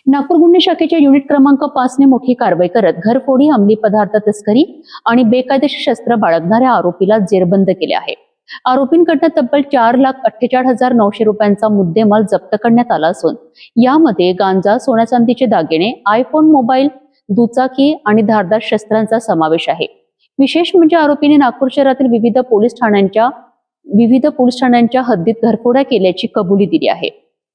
नागपूर गुन्हे शाखेच्या युनिट क्रमांक 5 ने मोठी कारवाई करत घरफोडी, अंमली पदार्थ तस्करी आणि बेकायदेशीर शस्त्र बाळगणाऱ्या आरोपीला जेरबंद केले आहे। आरोपींकडून तब्बल 4,48,900 रुपयांचा मुद्देमाल जप्त करण्यात आला असून यामध्ये गांजा, सोन्या चांदीचे दागिने, आयफोन मोबाईल, दुचाकी आणि धारदार शस्त्रांचा समावेश आहे। विशेष म्हणजे आरोपीने नागपूर शहरातील विविध पोलीस ठाण्यांच्या हद्दीत घरफोड्या केल्याची कबुली दिली आहे।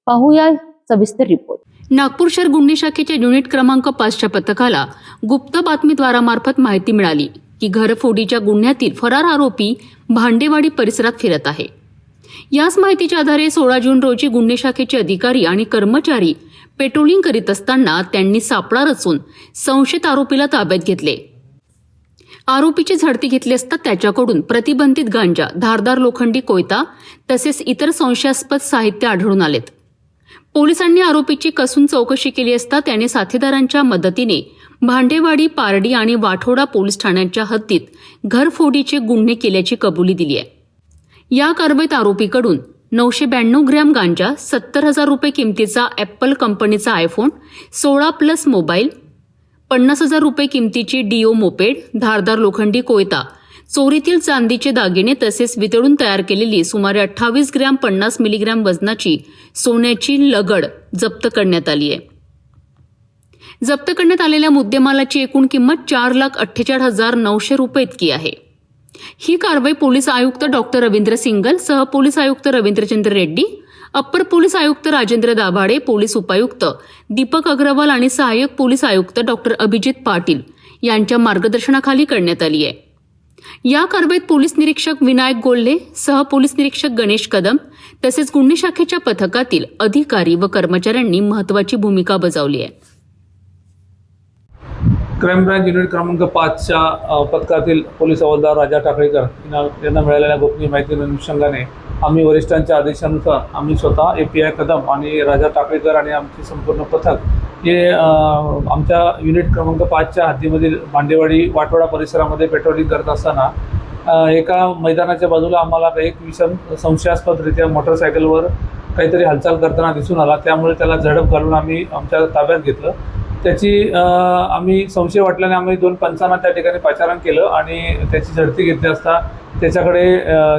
पाहूया सविस्तर रिपोर्ट। नागपूर शहर गुन्हे शाखेच्या युनिट क्रमांक 5च्या पथकाला गुप्त बातमीद्वारामार्फत माहिती मिळाली की घरफोडीच्या गुन्ह्यातील फरार आरोपी भांडेवाडी परिसरात फिरत आहे। याच माहितीच्या आधारे 16 जून रोजी गुन्हे शाखेचे अधिकारी आणि कर्मचारी पेट्रोलिंग करीत असताना त्यांनी सापळा रचून संशयित आरोपीला ताब्यात घेतले। आरोपीची झडती घेतली असता त्याच्याकडून प्रतिबंधित गांजा, धारदार लोखंडी कोयता तसेच इतर संशयास्पद साहित्य आढळून आलेत। पोलिसांनी आरोपीची कसून चौकशी केली असता त्याने साथीदारांच्या मदतीने भांडेवाडी, पारडी आणि वाठोडा पोलीस ठाण्यांच्या हद्दीत घरफोडीचे गुन्हे केल्याची कबुली दिली आहे। या कारवाईत आरोपीकडून 992 ग्रॅम गांजा, 70,000 रुपये किमतीचा ॲपल कंपनीचा आयफोन, 16+ मोबाईल, 50,000 रुपये किमतीची डिओ मोपेड, धारदार लोखंडी कोयता, चोरीतील चांदीचे दागिने तसेच वितळून तयार केलेली सुमारे 28 ग्रॅम 50 मिलीग्रॅम वजनाची सोन्याची लगड जप्त करण्यात आली आहे। जप्त करण्यात आलेल्या मुद्देमालाची एकूण किंमत 4,48,900 रुपये इतकी आहे। ही कारवाई पोलीस आयुक्त डॉक्टर रवींद्र सिंगल, सहपोलीस आयुक्त रवींद्रचंद्र रेड्डी, अप्पर पोलीस आयुक्त राजेंद्र दाभाडे, पोलीस उपायुक्त दीपक अग्रवाल आणि सहाय्यक पोलीस आयुक्त डॉक्टर अभिजित पाटील यांच्या मार्गदर्शनाखाली करण्यात आली आहे। या कारवाईत पोलीस निरीक्षक विनायक गोल्हे, सहपोलीस निरीक्षक गणेश कदम तसेच गुन्हे शाखेच्या पथकातील अधिकारी व कर्मचाऱ्यांनी महत्त्वाची भूमिका बजावली आहे। क्राईम ब्रांच युनिट क्रमांक 5च्या पथकातील पोलीस हवालदार राजा टाकळीकर यांना मिळालेल्या गोपनीय माहितीच्या अनुषंगाने आम्ही वरिष्ठांच्या आदेशानुसार आम्ही स्वतः API कदम आणि राजा टाकळीकर आणि आमचे संपूर्ण पथक हे आमच्या युनिट क्रमांक 5च्या हद्दीमधील भांडेवाडी वाठोडा परिसरामध्ये पेट्रोलिंग करत असताना एका मैदानाच्या बाजूला आम्हाला एक विषम संशयास्पदरित्या मोटरसायकलवर काहीतरी हालचाल करताना दिसून आला। त्यामुळे त्याला झडप घालून आम्ही आमच्या ताब्यात घेतलं। त्याची आम्ही संशय वाटल्याने आम्ही 2 पंचांना त्या ठिकाणी पाचारण केलं आणि त्याची झडती घेतली असता त्याच्याकडे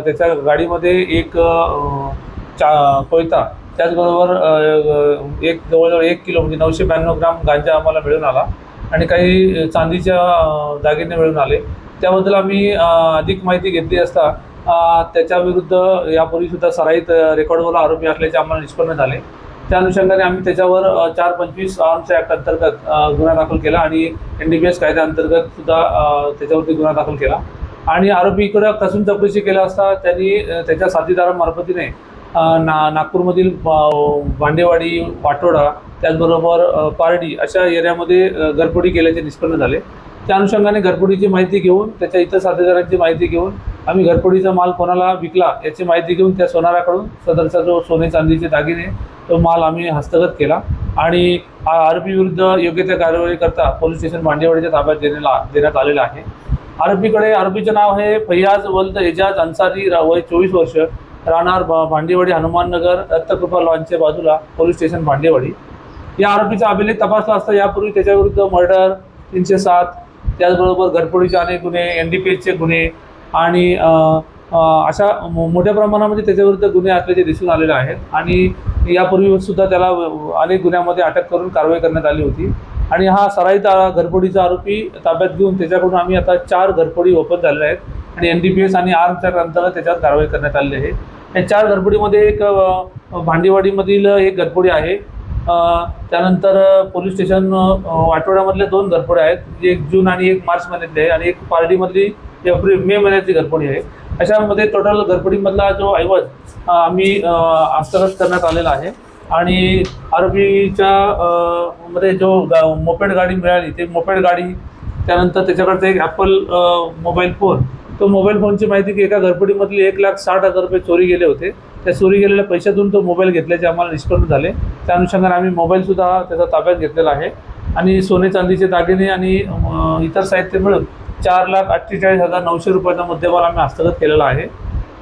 त्याच्या गाडीमध्ये एक कोयता, त्याचबरोबर जवळजवळ 1 किलो म्हणजे 992 ग्राम गांजा आम्हाला मिळून आला आणि काही चांदीच्या दागिने मिळून आले। त्याबद्दल आम्ही अधिक माहिती घेतली असता त्याच्याविरुद्ध यापूर्वीसुद्धा सराईत रेकॉर्डवर आरोपी असल्याचे आम्हाला निष्पन्न झाले। त्या अनुषंगाने आम्ही त्याच्यावर 425 आर्म्स ॲक्ट अंतर्गत गुन्हा दाखल केला आणि NDPS कायद्याअंतर्गत सुद्धा त्याच्यावरती गुन्हा दाखल केला आणि आरोपीकडे कसून चौकशी केला असता त्यांनी त्याच्या साथीदारांमार्फतीने नागपूरमधील भांडेवाडी, वाठोडा त्याचबरोबर पारडी अशा एरियामध्ये घरफोडी केल्याचे निष्पन्न झाले। त्या अनुषंगाने घरफोडीची माहिती घेऊन त्याच्या इतर साथीदारांची माहिती घेऊन आम्ही घरफोडीचा माल कोणाला विकला याची माहिती घेऊन त्या सोनाराकडून सदरचा जो सोने चांदीचे दागिने तो माल आम्ही हस्तगत केला आणि आरोपी विरुद्ध योग्य त्या कारवाई करता पोलीस स्टेशन भांडेवाडीच्या ताब्यात देण्यात आलेला आहे। आरोपीचे नाव आहे फैयाज वल्द एजाज अन्सारी, वय 24 वर्ष, राहणार भांडेवाडी, हनुमाननगर, दत्तकृपा लॉनच्या बाजूला, पोलीस स्टेशन भांडेवाडी। या आरोपीचा अभिलेख तपासला असता यापूर्वी त्याच्याविरुद्ध मर्डर 307, त्याचबरोबर घरफोडीचे अनेक गुन्हे, NDPSचे गुन्हे आणि अशा मोठ्या प्रमाणामध्ये त्याच्याविरुद्ध गुन्हे असल्याचे दिसून आलेले आहेत आणि यापूर्वी सुद्धा त्याला अनेक गुन्ह्यामध्ये अटक करून कारवाई करण्यात आली होती आणि हा सराईत घरफोडीचा आरोपी ताब्यात घेऊन त्याच्याकडून आम्ही आता 4 घरफोडी ओपन झालेल्या आहेत आणि NDPS आणि आर्म्स ॲक्ट अंतर्गत त्याच्यावर कारवाई करण्यात आलेली आहे। या 4 घरफोडीमध्ये एक भांडेवाडीमधील एक घरफोडी आहे, त्यानंतर पोलीस स्टेशन वाठोड्यामधल्या 2 घरफोड्या आहेत, 1 जून आणि 1 मार्च महिन्यातली आहे आणि एक पारडीमधली मे महिन्यातली घरफोडी आहे। अशामध्ये टोटल घरफोडीमधला जो ऐवज आम्ही हस्तगत करण्यात आलेला आहे आणि आरोपीच्या मध्ये जो मोपेड गाडी मिळाली ते मोपेड गाडी, त्यानंतर त्याच्याकडचं एक ॲपल मोबाईल फोन, तो मोबाईल फोनची माहिती की एका घरफोडीमधली 1,60,000 रुपये चोरी गेले होते। त्या चोरी गेलेल्या पैशातून तो मोबाईल घेतल्याचे आम्हाला निष्पन्न झाले। त्या अनुषंगाने आम्ही मोबाईलसुद्धा त्याचा ताब्यात घेतलेला आहे आणि सोने चांदीचे दागिने आणि इतर साहित्य मिळून 4,48,900 रुपयाचा मुद्देमाल आम्ही हस्तगत केलेला आहे।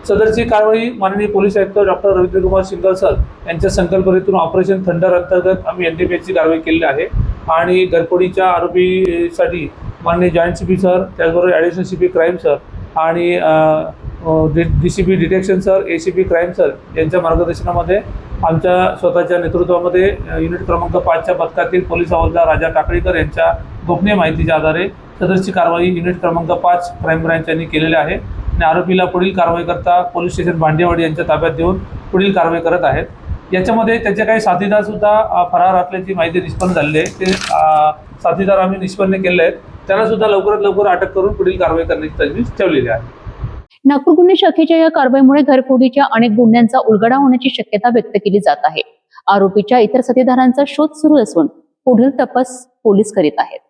सदरची कारवाई माननीय पोलीस आयुक्त डॉक्टर रवींद्रकुमार शिंगल सर यांच्या संकल्पनेतून ऑपरेशन थंडर अंतर्गत आम्ही NDPSची कारवाई केलेली आहे आणि घरफोडीच्या आरोपीसाठी माननीय जॉईंट CP सर, त्याचबरोबर ॲडिशनल CP क्राईम सर आणि DCP detection sir, ACP crime sir यांच्या मार्गदर्शनामध्ये आमच्या स्वतःच्या नेतृत्वामध्ये युनिट क्रमांक 5च्या पथकातील पोलीस हवालदार राजा टाकळीकर यांच्या गोपनीय माहितीच्या आधारे सदरची कारवाई युनिट क्रमांक 5 क्राईम ब्रँच यांनी केलेली आहे आणि आरोपीला पुढील कारवाई करता पोलीस स्टेशन भांडेवाडी यांच्या ताब्यात देऊन पुढील कारवाई करत आहेत. याच्यामध्ये त्याचे काही साथीदार सुद्धा फरार असल्याची माहिती निष्पन्न झालेली आहे. ते साथीदार आम्ही निष्पन्न केले आहेत. त्यांना सुद्धा लवकरात लवकर अटक करून पुढील कारवाई करण्याची तजवीज ठेवलेली आहे. नागपूर गुन्हे शाखेच्या या कारवाईमुळे घरफोडीच्या अनेक गुन्ह्यांचा उलगडा होण्याची शक्यता व्यक्त केली जात आहे. आरोपीच्या इतर साथीदारांचा शोध सुरू असून पुढील तपास पोलीस करीत आहेत.